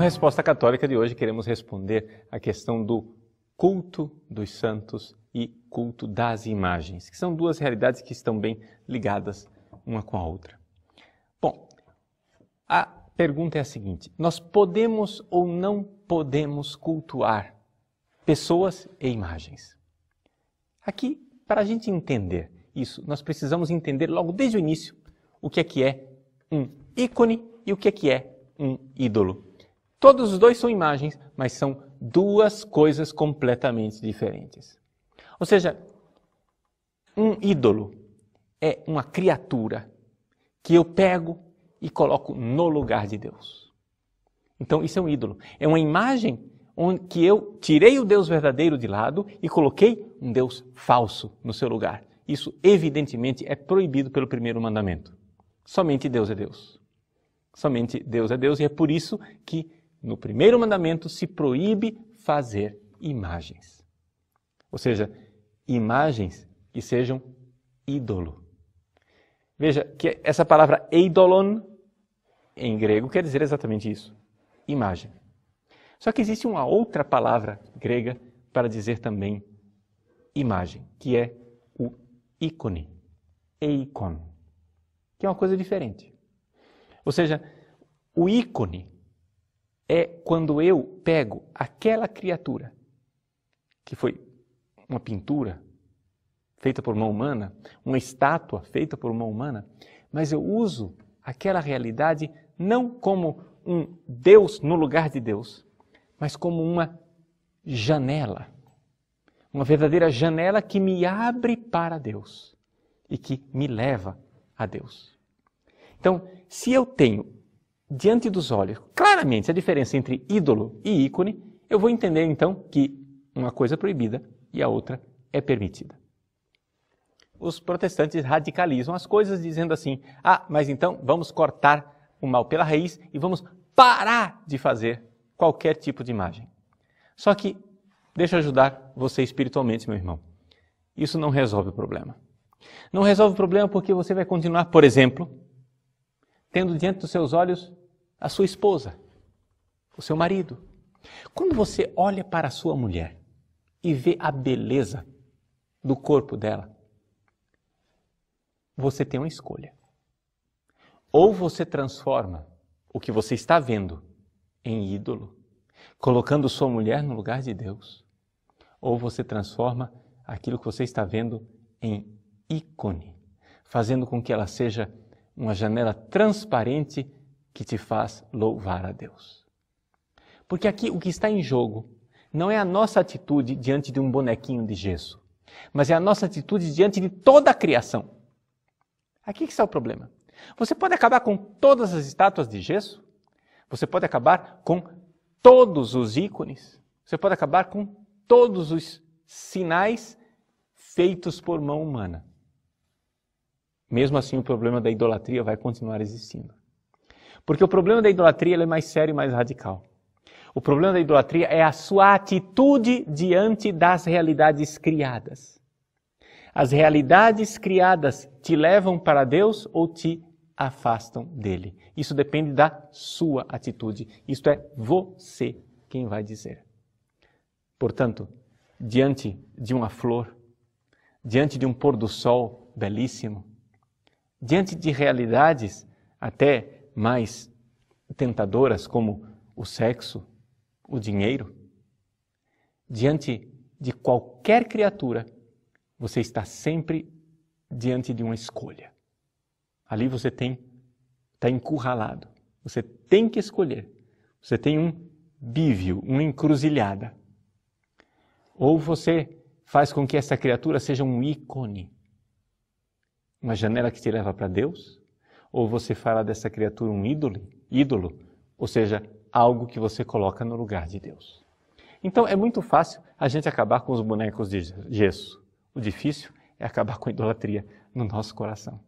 Resposta Católica de hoje queremos responder a questão do culto dos santos e culto das imagens, que são duas realidades que estão bem ligadas uma com a outra. Bom, a pergunta é a seguinte: nós podemos ou não podemos cultuar pessoas e imagens? Aqui, para a gente entender isso, nós precisamos entender logo desde o início o que é um ícone e o que é um ídolo. Todos os dois são imagens, mas são duas coisas completamente diferentes. Ou seja, um ídolo é uma criatura que eu pego e coloco no lugar de Deus. Então, isso é um ídolo. É uma imagem onde que eu tirei o Deus verdadeiro de lado e coloquei um Deus falso no seu lugar. Isso, evidentemente, é proibido pelo primeiro mandamento. Somente Deus é Deus. Somente Deus é Deus, e é por isso que no primeiro mandamento se proíbe fazer imagens. Ou seja, imagens que sejam ídolo. Veja que essa palavra eidolon, em grego, quer dizer exatamente isso, imagem. Só que existe uma outra palavra grega para dizer também imagem, que é o ícone, eikon, que é uma coisa diferente. Ou seja, o ícone é quando eu pego aquela criatura, que foi uma pintura feita por mão humana, uma estátua feita por mão humana, mas eu uso aquela realidade não como um Deus no lugar de Deus, mas como uma janela, uma verdadeira janela que me abre para Deus e que me leva a Deus. Então, se eu tenho diante dos olhos claramente a diferença entre ídolo e ícone, eu vou entender então que uma coisa é proibida e a outra é permitida. Os protestantes radicalizam as coisas dizendo assim: mas então vamos cortar o mal pela raiz e vamos parar de fazer qualquer tipo de imagem. Só que, deixa eu ajudar você espiritualmente, meu irmão. Isso não resolve o problema. Não resolve o problema porque você vai continuar, por exemplo, tendo diante dos seus olhos a sua esposa, o seu marido. Quando você olha para a sua mulher e vê a beleza do corpo dela, você tem uma escolha. Ou você transforma o que você está vendo em ídolo, colocando sua mulher no lugar de Deus, ou você transforma aquilo que você está vendo em ícone, fazendo com que ela seja uma janela transparente que te faz louvar a Deus. Porque aqui o que está em jogo não é a nossa atitude diante de um bonequinho de gesso, mas é a nossa atitude diante de toda a criação. Aqui que está o problema. Você pode acabar com todas as estátuas de gesso, você pode acabar com todos os ícones, você pode acabar com todos os sinais feitos por mão humana. Mesmo assim, o problema da idolatria vai continuar existindo. Porque o problema da idolatria é mais sério e mais radical. O problema da idolatria é a sua atitude diante das realidades criadas. As realidades criadas te levam para Deus ou te afastam dele. Isso depende da sua atitude. Isto é você quem vai dizer. Portanto, diante de uma flor, diante de um pôr do sol belíssimo, diante de realidades até mais tentadoras como o sexo, o dinheiro, diante de qualquer criatura, você está sempre diante de uma escolha. Ali você está encurralado. Você tem que escolher. Você tem um bívio, uma encruzilhada. Ou você faz com que essa criatura seja um ícone, uma janela que te leva para Deus, ou você fará dessa criatura um ídolo, ou seja, algo que você coloca no lugar de Deus. Então é muito fácil a gente acabar com os bonecos de gesso. O difícil é acabar com a idolatria no nosso coração.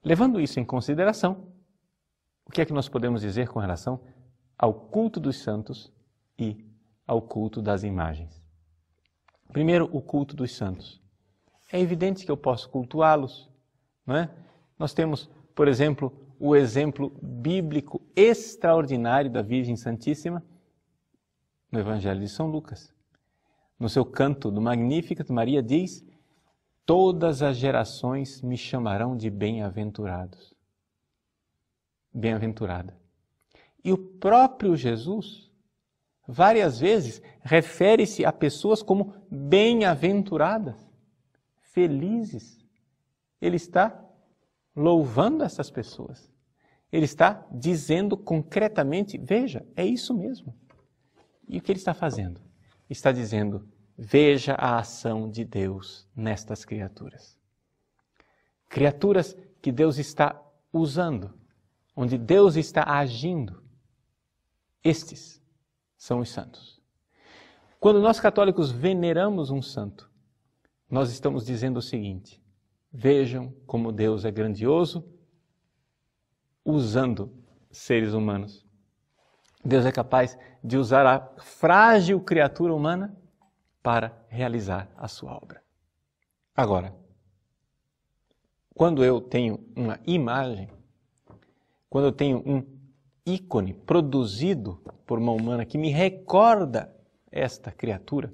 Levando isso em consideração, o que é que nós podemos dizer com relação ao culto dos santos e ao culto das imagens? Primeiro, o culto dos santos. É evidente que eu posso cultuá-los, não é? Nós temos, por exemplo, o exemplo bíblico extraordinário da Virgem Santíssima? No Evangelho de São Lucas. No seu canto do Magnificat, Maria diz: todas as gerações me chamarão de bem-aventurados. Bem-aventurada. E o próprio Jesus, várias vezes, refere-se a pessoas como bem-aventuradas, felizes. Ele está louvando essas pessoas. Ele está dizendo concretamente: veja, é isso mesmo. E o que ele está fazendo? Está dizendo: veja a ação de Deus nestas criaturas. Criaturas que Deus está usando, onde Deus está agindo. Estes são os santos. Quando nós católicos veneramos um santo, nós estamos dizendo o seguinte: vejam como Deus é grandioso usando seres humanos. Deus é capaz de usar a frágil criatura humana para realizar a sua obra. Agora, quando eu tenho uma imagem, quando eu tenho um ícone produzido por uma humana que me recorda esta criatura,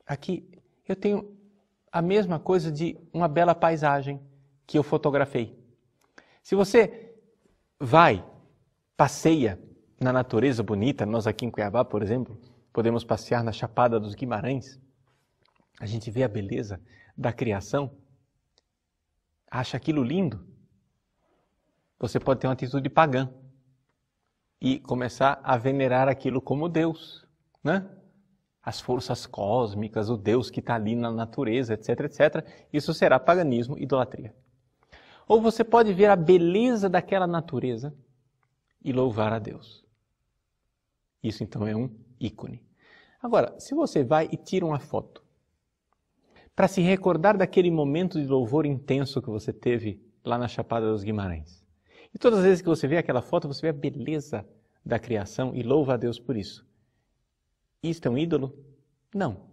aqui eu tenho a mesma coisa de uma bela paisagem que eu fotografei. Se você passeia na natureza bonita, nós aqui em Cuiabá, por exemplo, podemos passear na Chapada dos Guimarães, a gente vê a beleza da criação, acha aquilo lindo. Você pode ter uma atitude pagã e começar a venerar aquilo como Deus, né? As forças cósmicas, o Deus que está ali na natureza, etc, etc. Isso será paganismo, idolatria. Ou você pode ver a beleza daquela natureza e louvar a Deus. Isso então é um ícone. Agora, se você vai e tira uma foto para se recordar daquele momento de louvor intenso que você teve lá na Chapada dos Guimarães, e todas as vezes que você vê aquela foto, você vê a beleza da criação e louva a Deus por isso. Isto é um ídolo? Não.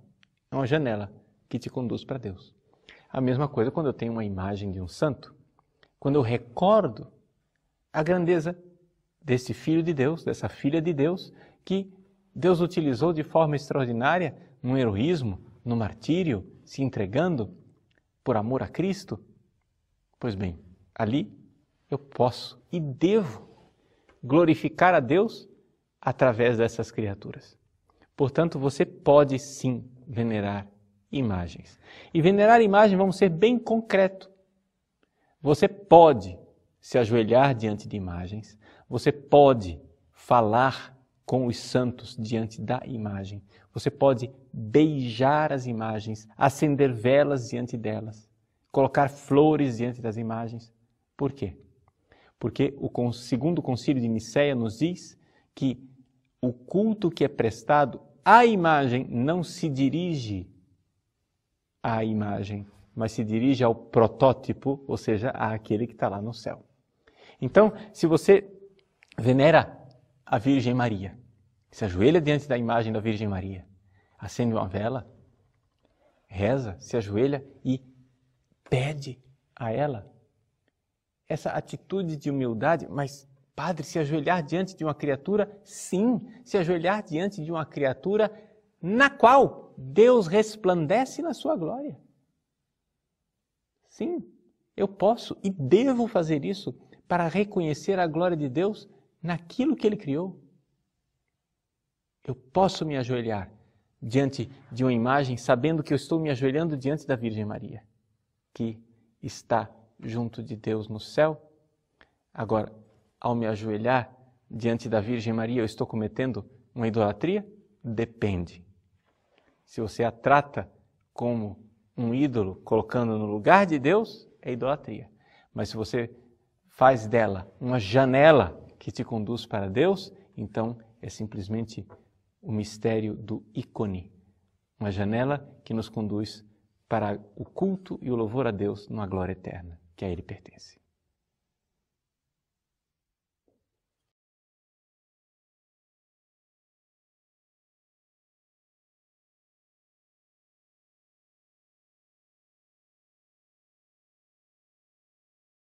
É uma janela que te conduz para Deus. A mesma coisa quando eu tenho uma imagem de um santo, quando eu recordo a grandeza desse Filho de Deus, dessa Filha de Deus, que Deus utilizou de forma extraordinária no heroísmo, no martírio, se entregando por amor a Cristo. Pois bem, ali eu posso e devo glorificar a Deus através dessas criaturas. Portanto, você pode sim venerar imagens. E venerar imagens, vamos ser bem concreto. Você pode se ajoelhar diante de imagens, você pode falar com os santos diante da imagem, você pode beijar as imagens, acender velas diante delas, colocar flores diante das imagens. Por quê? Porque o segundo concílio de Nicéia nos diz que o culto que é prestado à imagem não se dirige à imagem, mas se dirige ao protótipo, ou seja, àquele que está lá no céu. Então, se você venera a Virgem Maria, se ajoelha diante da imagem da Virgem Maria, acende uma vela, reza, se ajoelha e pede a ela essa atitude de humildade. Mas, Padre, se ajoelhar diante de uma criatura, sim, se ajoelhar diante de uma criatura na qual Deus resplandece na sua glória. Sim, eu posso e devo fazer isso para reconhecer a glória de Deus naquilo que Ele criou. Eu posso me ajoelhar diante de uma imagem sabendo que eu estou me ajoelhando diante da Virgem Maria, que está junto de Deus no céu. Agora, ao me ajoelhar diante da Virgem Maria, eu estou cometendo uma idolatria? Depende. Se você a trata como um ídolo, colocando no lugar de Deus, é idolatria. Mas se você faz dela uma janela que te conduz para Deus, então é simplesmente o mistério do ícone. Uma janela que nos conduz para o culto e o louvor a Deus numa glória eterna, que a Ele pertence.